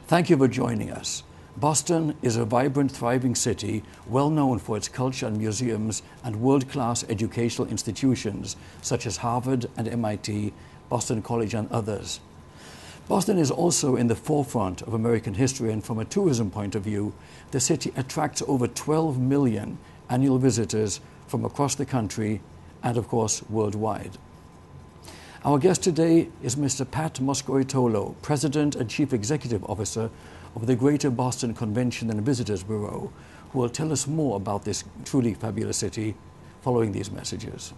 Thank you for joining us. Boston is a vibrant, thriving city, well known for its culture and museums and world-class educational institutions such as Harvard and MIT, Boston College and others. Boston is also in the forefront of American history, and from a tourism point of view, the city attracts over 12 million annual visitors from across the country and, of course, worldwide. Our guest today is Mr. Pat Moscaritolo, President and Chief Executive Officer of the Greater Boston Convention and Visitors Bureau, who will tell us more about this truly fabulous city following these messages.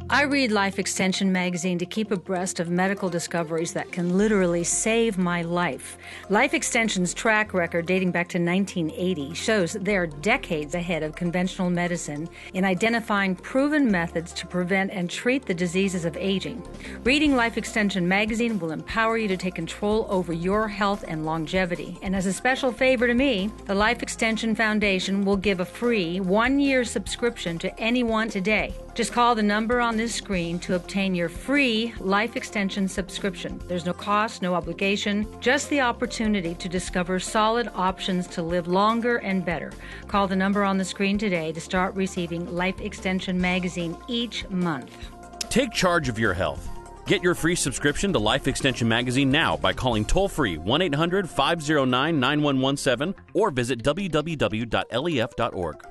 I read Life Extension magazine to keep abreast of medical discoveries that can literally save my life. Life Extension's track record, dating back to 1980, shows they're decades ahead of conventional medicine in identifying proven methods to prevent and treat the diseases of aging. Reading Life Extension magazine will empower you to take control over your health and longevity. And as a special favor to me, the Life Extension Foundation will give a free 1-year subscription to anyone today. Just call the number on this screen to obtain your free Life Extension subscription. There's no cost, no obligation, just the opportunity to discover solid options to live longer and better. Call the number on the screen today to start receiving Life Extension magazine each month. Take charge of your health. Get your free subscription to Life Extension magazine now by calling toll-free 1-800-509-9117 or visit www.lef.org.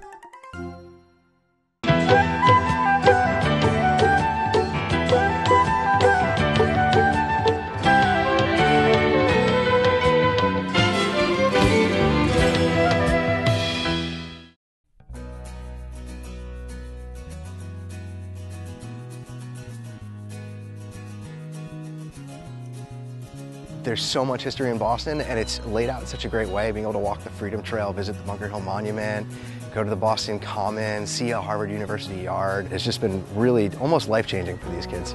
There's so much history in Boston, and it's laid out in such a great way, being able to walk the Freedom Trail, visit the Bunker Hill Monument, go to the Boston Common, see a Harvard University yard. It's just been really almost life-changing for these kids.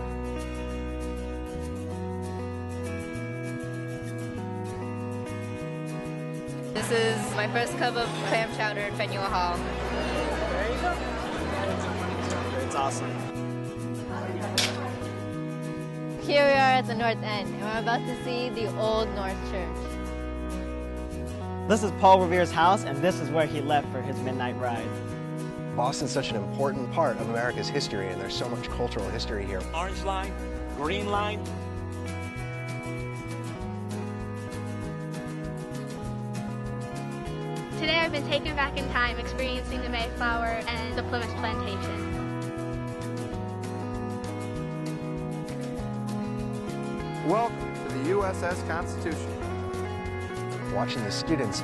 This is my first cup of clam chowder in Faneuil Hall. There you go. It's awesome. Here we are at the North End, and we're about to see the Old North Church. This is Paul Revere's house, and this is where he left for his midnight ride. Boston's such an important part of America's history, and there's so much cultural history here. Orange line, green line. Today I've been taken back in time, experiencing the Mayflower and the Plymouth Plantation. Welcome to the USS Constitution. Watching the students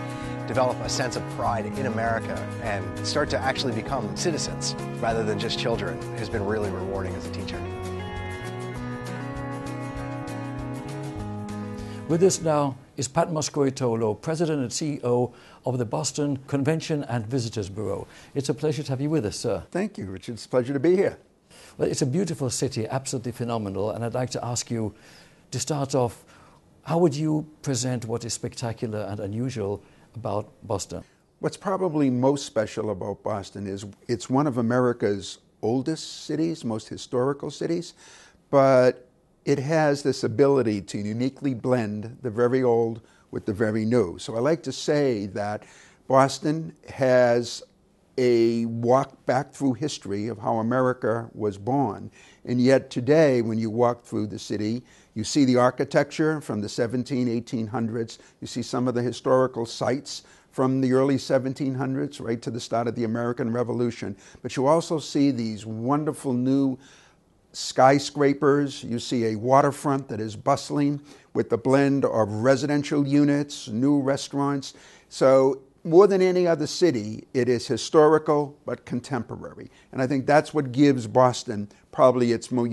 develop a sense of pride in America and start to actually become citizens rather than just children has been really rewarding as a teacher. With us now is Pat Moscaritolo, President and CEO of the Boston Convention and Visitors Bureau. It's a pleasure to have you with us, sir. Thank you, Richard. It's a pleasure to be here. Well, it's a beautiful city, absolutely phenomenal, and I'd like to ask you, to start off, how would you present what is spectacular and unusual about Boston? What's probably most special about Boston is it's one of America's oldest cities, most historical cities, but it has this ability to uniquely blend the very old with the very new. So I like to say that Boston has a walk back through history of how America was born. And yet today, when you walk through the city, you see the architecture from the 1800s. You see some of the historical sites from the early 1700s right to the start of the American Revolution. But you also see these wonderful new skyscrapers. You see a waterfront that is bustling with the blend of residential units, new restaurants. So more than any other city, it is historical but contemporary. And I think that's what gives Boston probably its more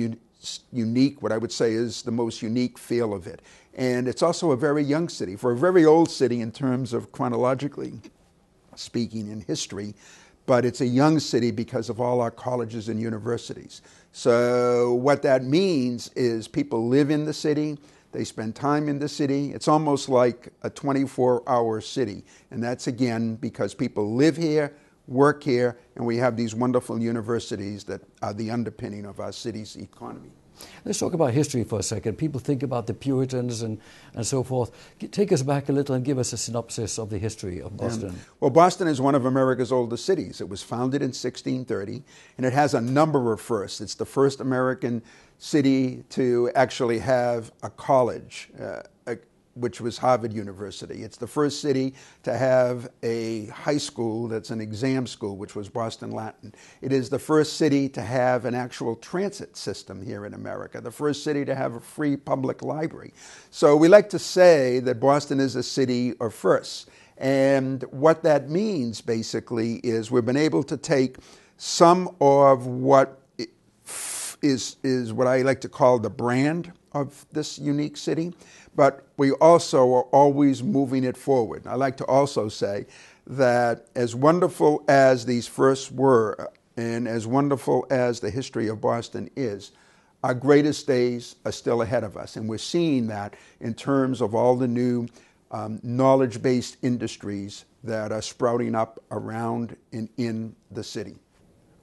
unique, what I would say is the most unique feel of it. And it's also a very young city. For a very old city in terms of chronologically speaking in history, but it's a young city because of all our colleges and universities. So what that means is people live in the city, they spend time in the city. It's almost like a 24-hour city. And that's, again, because people live here, work here, and we have these wonderful universities that are the underpinning of our city's economy. Let's talk about history for a second. People think about the Puritans and so forth. Take us back a little and give us a synopsis of the history of Boston. Well, Boston is one of America's oldest cities. It was founded in 1630, and it has a number of firsts. It's the first American city to actually have a college, which was Harvard University. It's the first city to have a high school that's an exam school, which was Boston Latin. It is the first city to have an actual transit system here in America, the first city to have a free public library. So we like to say that Boston is a city of firsts. And what that means, basically, is we've been able to take some of what is what I like to call the brand of this unique city, but we also are always moving it forward. I like to also say that as wonderful as these firsts were, and as wonderful as the history of Boston is, our greatest days are still ahead of us. And we're seeing that in terms of all the new knowledge-based industries that are sprouting up around and in the city.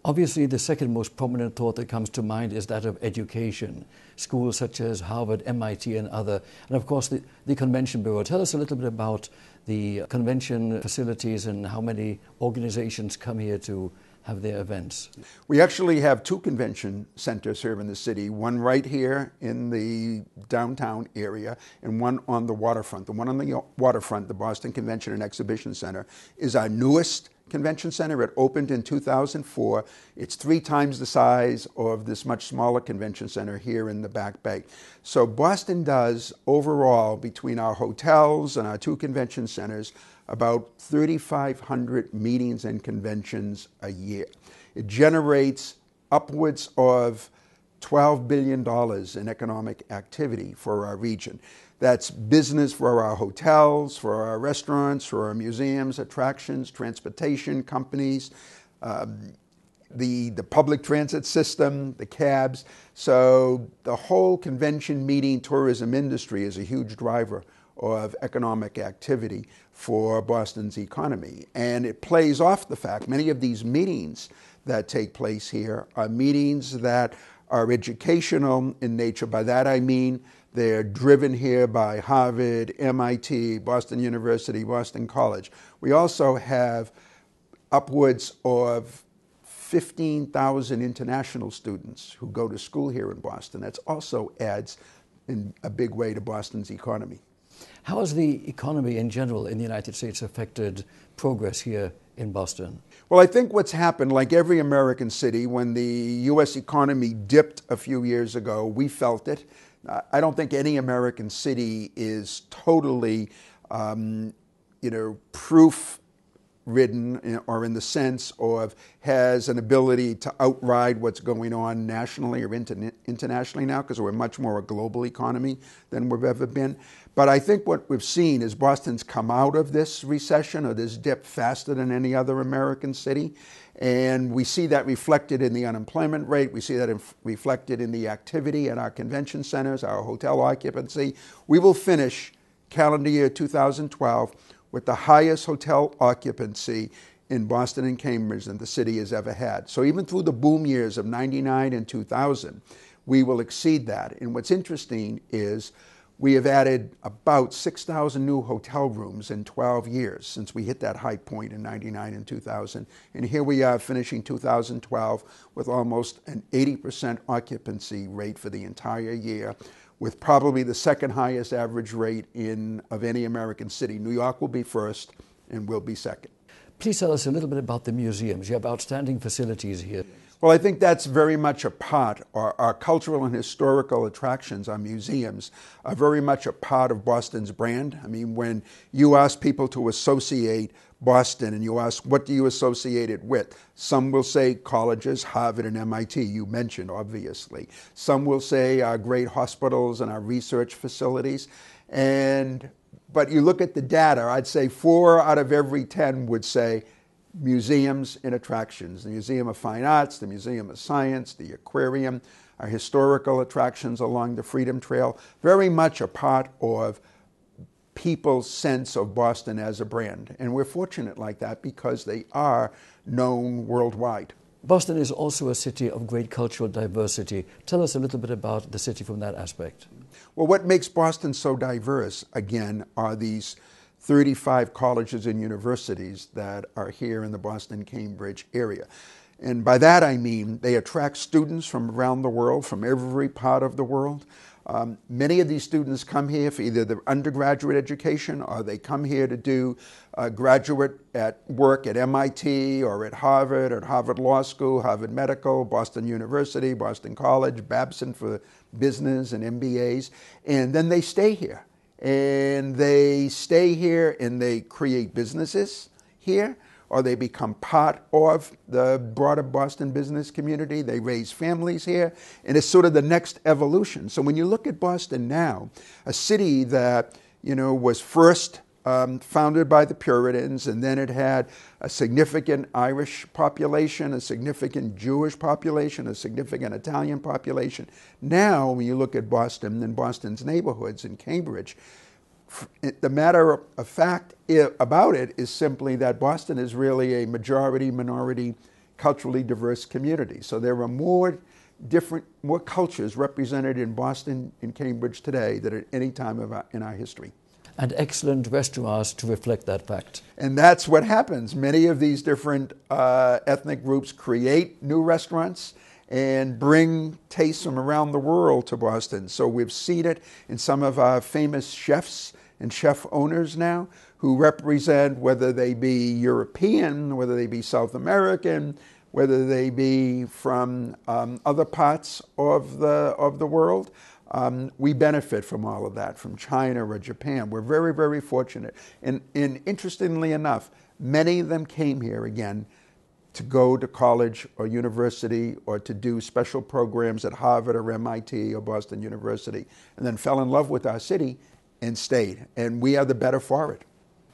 Obviously, the second most prominent thought that comes to mind is that of education. Schools such as Harvard, MIT, and other. And of course, the Convention Bureau. Tell us a little bit about the convention facilities and how many organizations come here to have their events. We actually have two convention centers here in the city, one right here in the downtown area and one on the waterfront. The one on the waterfront, the Boston Convention and Exhibition Center, is our newest convention center. It opened in 2004. It's 3 times the size of this much smaller convention center here in the Back Bay. So Boston does overall, between our hotels and our 2 convention centers, about 3,500 meetings and conventions a year. It generates upwards of $12 billion in economic activity for our region. That's business for our hotels, for our restaurants, for our museums, attractions, transportation companies, the public transit system, the cabs. So the whole convention, meeting, tourism industry is a huge driver of economic activity for Boston's economy. And it plays off the fact many of these meetings that take place here are meetings that are educational in nature. By that I mean they're driven here by Harvard, MIT, Boston University, Boston College. We also have upwards of 15,000 international students who go to school here in Boston. That also adds in a big way to Boston's economy. How has the economy in general in the United States affected progress here in Boston? Well, I think what's happened, like every American city, when the U.S. economy dipped a few years ago, we felt it. I don't think any American city is totally, proof-ridden or in the sense of has an ability to outride what's going on nationally or internationally now, because we're much more a global economy than we've ever been. But I think what we've seen is Boston's come out of this recession or this dip faster than any other American city. And we see that reflected in the unemployment rate. We see that reflected in the activity at our convention centers, our hotel occupancy. We will finish calendar year 2012 with the highest hotel occupancy in Boston and Cambridge than the city has ever had. So even through the boom years of 99 and 2000, we will exceed that. And what's interesting is we have added about 6,000 new hotel rooms in 12 years since we hit that high point in 99 and 2000. And here we are finishing 2012 with almost an 80% occupancy rate for the entire year, with probably the second highest average rate of any American city. New York will be first and we'll be second. Please tell us a little bit about the museums. You have outstanding facilities here. Well, I think that's very much a part. Our cultural and historical attractions, our museums, are very much a part of Boston's brand. I mean, when you ask people to associate Boston and you ask, what do you associate it with? Some will say colleges, Harvard and MIT, you mentioned, obviously. Some will say our great hospitals and our research facilities. But you look at the data, I'd say 4 out of every 10 would say museums and attractions. The Museum of Fine Arts, the Museum of Science, the aquarium, our historical attractions along the Freedom Trail, very much a part of people's sense of Boston as a brand. And we're fortunate like that because they are known worldwide. Boston is also a city of great cultural diversity. Tell us a little bit about the city from that aspect. Well, what makes Boston so diverse, again, are these 35 colleges and universities that are here in the Boston-Cambridge area. And by that I mean they attract students from around the world, from every part of the world. Many of these students come here for either the undergraduate education or they come here to do graduate work at MIT or at Harvard Law School, Harvard Medical, Boston University, Boston College, Babson for business and MBAs. And then they stay here. And they stay here and they create businesses here, or they become part of the broader Boston business community. They raise families here, and it's sort of the next evolution. So when you look at Boston now, a city that, was first founded by the Puritans, and then it had a significant Irish population, a significant Jewish population, a significant Italian population. Now, when you look at Boston and Boston's neighborhoods in Cambridge, the matter of fact about it is simply that Boston is really a majority-minority, culturally diverse community. So there are more cultures represented in Boston and Cambridge today than at any time in our history. And excellent restaurants to reflect that fact. And that's what happens. Many of these different ethnic groups create new restaurants and bring tastes from around the world to Boston. So we've seen it in some of our famous chefs and chef owners now who represent, whether they be European, whether they be South American, whether they be from other parts of the world. We benefit from all of that, from China or Japan. We're very, very fortunate. And interestingly enough, many of them came here again to go to college or university or to do special programs at Harvard or MIT or Boston University, and then fell in love with our city and stayed. And we are the better for it.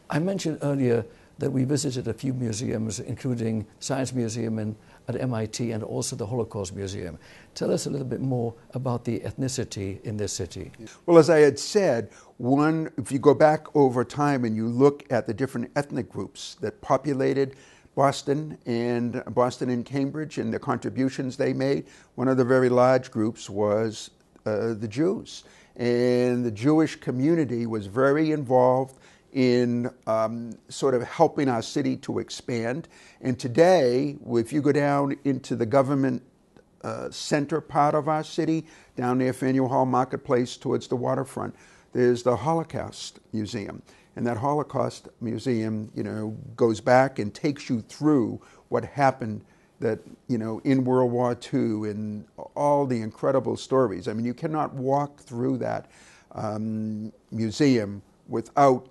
I mentioned earlier that we visited a few museums, including Science Museum at MIT and also the Holocaust Museum. Tell us a little bit more about the ethnicity in this city. Well, as I had said, if you go back over time and you look at the different ethnic groups that populated Boston and Cambridge and the contributions they made, one of the very large groups was the Jews. And the Jewish community was very involved in sort of helping our city to expand. And today, if you go down into the government center part of our city, down near Faneuil Hall Marketplace towards the waterfront, there's the Holocaust Museum. And that Holocaust Museum, goes back and takes you through what happened in World War II and all the incredible stories. I mean, you cannot walk through that museum without,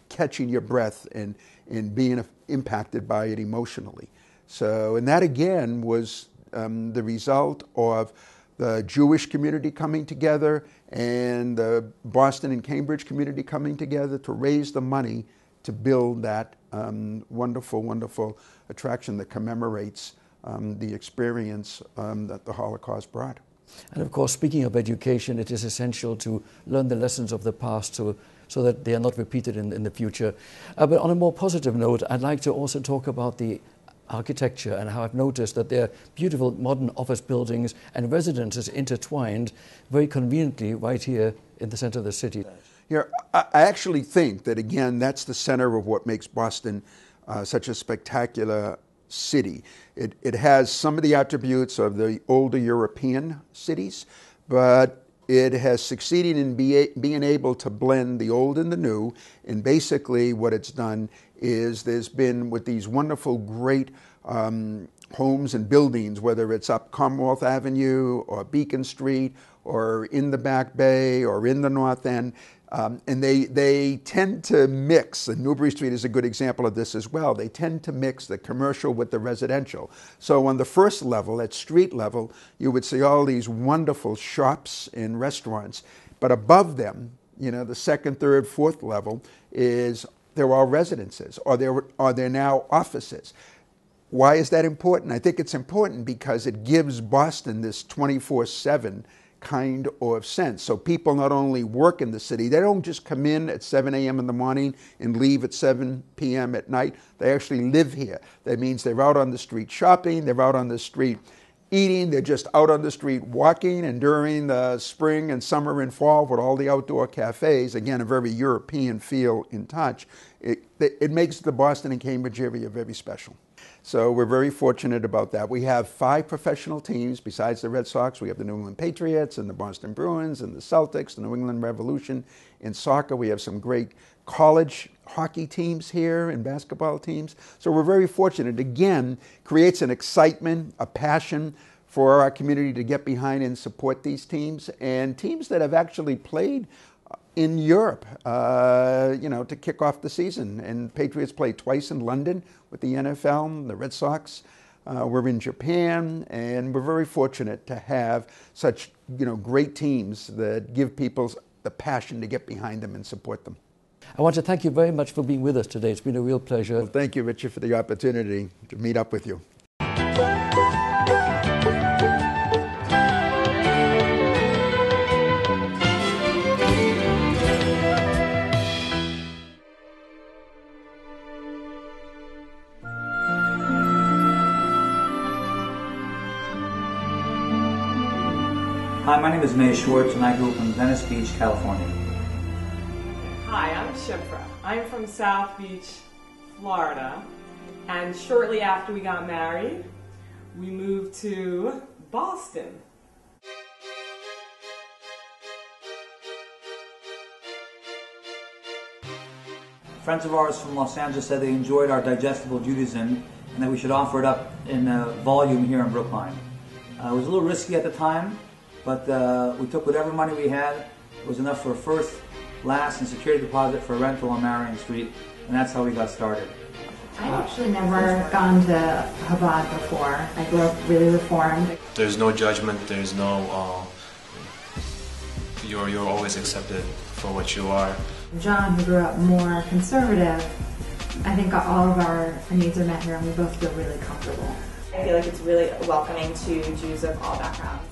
catching your breath and being impacted by it emotionally. So, and that again was the result of the Jewish community coming together and the Boston and Cambridge community coming together to raise the money to build that wonderful, wonderful attraction that commemorates the experience that the Holocaust brought. And of course, speaking of education, it is essential to learn the lessons of the past so that they are not repeated in the future. But on a more positive note, I'd like to also talk about the architecture and how I've noticed that there are beautiful modern office buildings and residences intertwined very conveniently right here in the center of the city. Here, I actually think that, again, that's the center of what makes Boston such a spectacular city. It has some of the attributes of the older European cities, but it has succeeded in being able to blend the old and the new. And basically what it's done is there's been, with these wonderful, great homes and buildings, whether it's up Commonwealth Avenue or Beacon Street or in the Back Bay or in the North End, and they tend to mix, and Newbury Street is a good example of this as well, they tend to mix the commercial with the residential. So on the first level, at street level, you would see all these wonderful shops and restaurants, but above them, the second, third, fourth level is they're all residences, or they're now offices. Why is that important? I think it's important because it gives Boston this 24/7 kind of sense. So people not only work in the city, they don't just come in at 7 a.m. in the morning and leave at 7 p.m. at night. They actually live here. That means they're out on the street shopping, they're out on the street eating, they're just out on the street walking, and during the spring and summer and fall with all the outdoor cafes, again, a very European feel in touch, it makes the Boston and Cambridge area very special. So we're very fortunate about that. We have 5 professional teams besides the Red Sox. We have the New England Patriots and the Boston Bruins and the Celtics, the New England Revolution. In soccer, we have some great college hockey teams here and basketball teams. So we're very fortunate. Again, creates an excitement, a passion for our community to get behind and support these teams, and teams that have actually played in Europe, to kick off the season. And Patriots played twice in London with the NFL, the Red Sox. We're in Japan, and we're very fortunate to have such, great teams that give people the passion to get behind them and support them. I want to thank you very much for being with us today. It's been a real pleasure. Well, thank you, Richard, for the opportunity to meet up with you. Hi, my name is May Schwartz, and I grew up in Venice Beach, California. Hi, I'm Shipra. I'm from South Beach, Florida, and shortly after we got married, we moved to Boston. Friends of ours from Los Angeles said they enjoyed our digestible Judaism and that we should offer it up in volume here in Brookline. It was a little risky at the time, but we took whatever money we had. It was enough for a first, last, and security deposit for a rental on Marion Street, and that's how we got started. I've actually never gone to Chabad before. I grew up really Reformed. There's no judgment, there's no, you're always accepted for what you are. John, who grew up more conservative, I think all of our needs are met here and we both feel really comfortable. I feel like it's really welcoming to Jews of all backgrounds.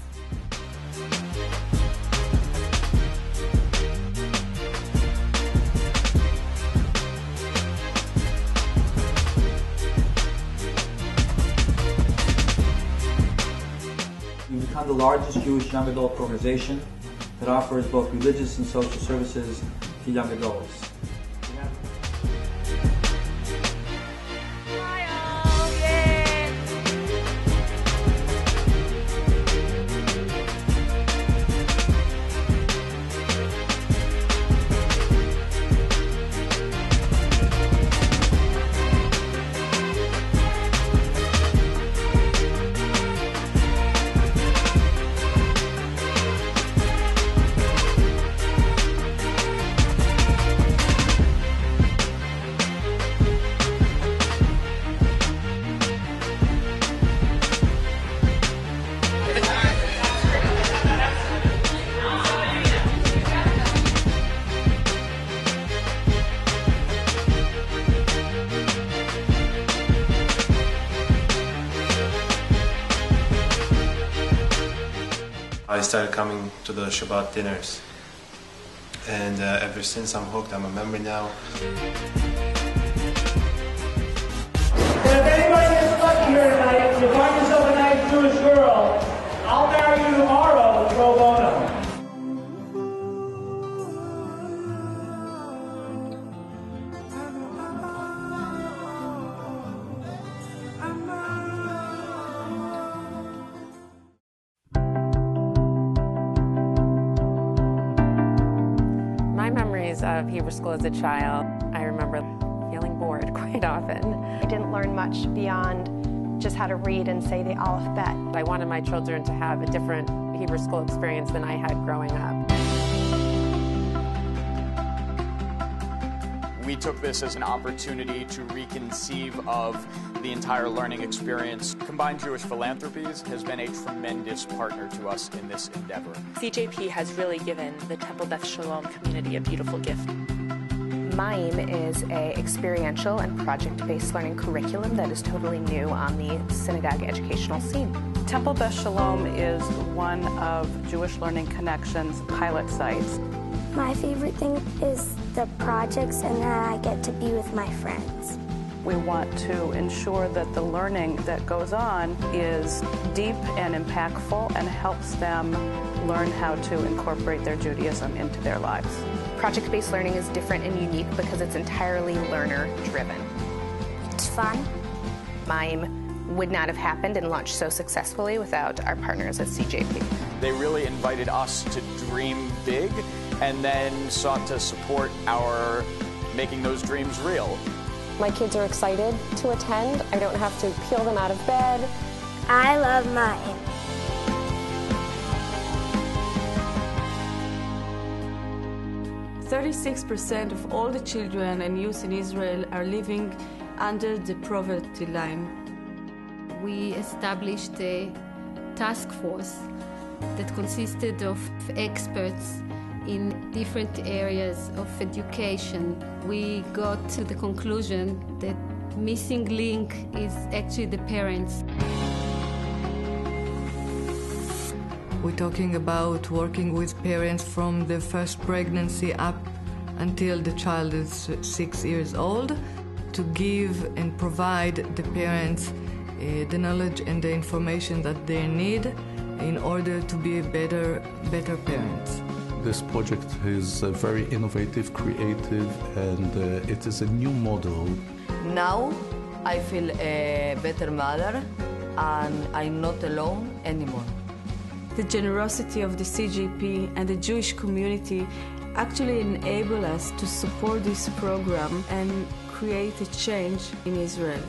We've become the largest Jewish young adult organization that offers both religious and social services to young adults. I started coming to the Shabbat dinners, and ever since I'm hooked. I'm a member now. If anybody is lucky here tonight, you find yourself a nice Jewish girl, I'll marry you tomorrow pro bono. My memories of Hebrew school as a child, I remember feeling bored quite often. I didn't learn much beyond just how to read and say the alphabet. I wanted my children to have a different Hebrew school experience than I had growing up. We took this as an opportunity to reconceive of the entire learning experience. Combined Jewish Philanthropies has been a tremendous partner to us in this endeavor. CJP has really given the Temple Beth Shalom community a beautiful gift. MIME is an experiential and project-based learning curriculum that is totally new on the synagogue educational scene. Temple Beth Shalom is one of Jewish Learning Connection's pilot sites. My favorite thing is the projects and that I get to be with my friends. We want to ensure that the learning that goes on is deep and impactful and helps them learn how to incorporate their Judaism into their lives. Project-based learning is different and unique because it's entirely learner-driven. It's fun. MIME would not have happened and launched so successfully without our partners at CJP. They really invited us to dream big and then sought to support our making those dreams real. My kids are excited to attend. I don't have to peel them out of bed. I love MIME. %36% of all the children and youth in Israel are living under the poverty line. We established a task force that consisted of experts in different areas of education. We got to the conclusion that missing link is actually the parents. We're talking about working with parents from the first pregnancy up until the child is 6 years old to give and provide the parents the knowledge and the information that they need in order to be better parents. This project is very innovative, creative, and it is a new model. Now I feel a better mother and I'm not alone anymore. The generosity of the CJP and the Jewish community actually enable us to support this program and create a change in Israel.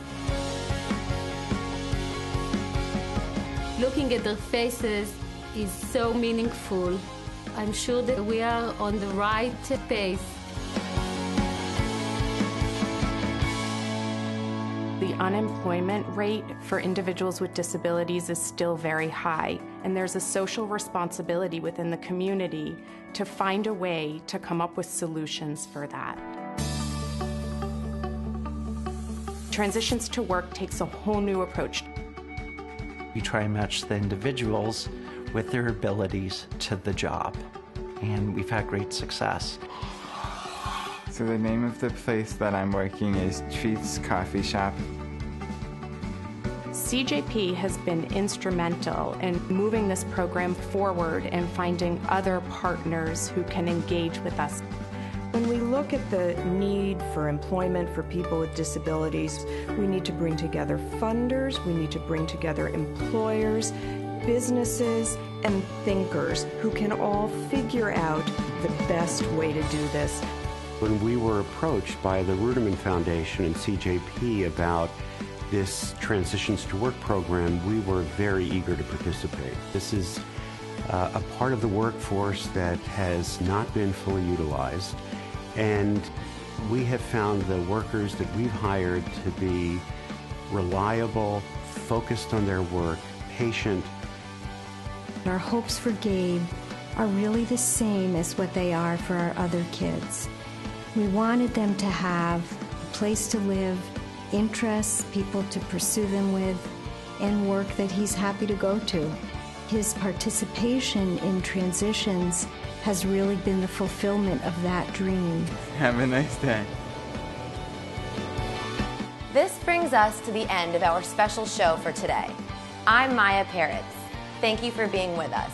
Looking at their faces is so meaningful. I'm sure that we are on the right pace. The unemployment rate for individuals with disabilities is still very high, and there's a social responsibility within the community to find a way to come up with solutions for that. Transitions to work takes a whole new approach. We try and match the individuals with their abilities to the job, and we've had great success. So the name of the place that I'm working is Treats Coffee Shop. CJP has been instrumental in moving this program forward and finding other partners who can engage with us. When we look at the need for employment for people with disabilities, we need to bring together funders, we need to bring together employers, businesses, and thinkers who can all figure out the best way to do this. When we were approached by the Ruderman Foundation and CJP about this Transitions to Work program, we were very eager to participate. This is a part of the workforce that has not been fully utilized, and we have found the workers that we've hired to be reliable, focused on their work, patient. Our hopes for Gabe are really the same as what they are for our other kids. We wanted them to have a place to live, interests, people to pursue them with, and work that he's happy to go to. His participation in transitions has really been the fulfillment of that dream. Have a nice day. This brings us to the end of our special show for today. I'm Maya Peritz. Thank you for being with us.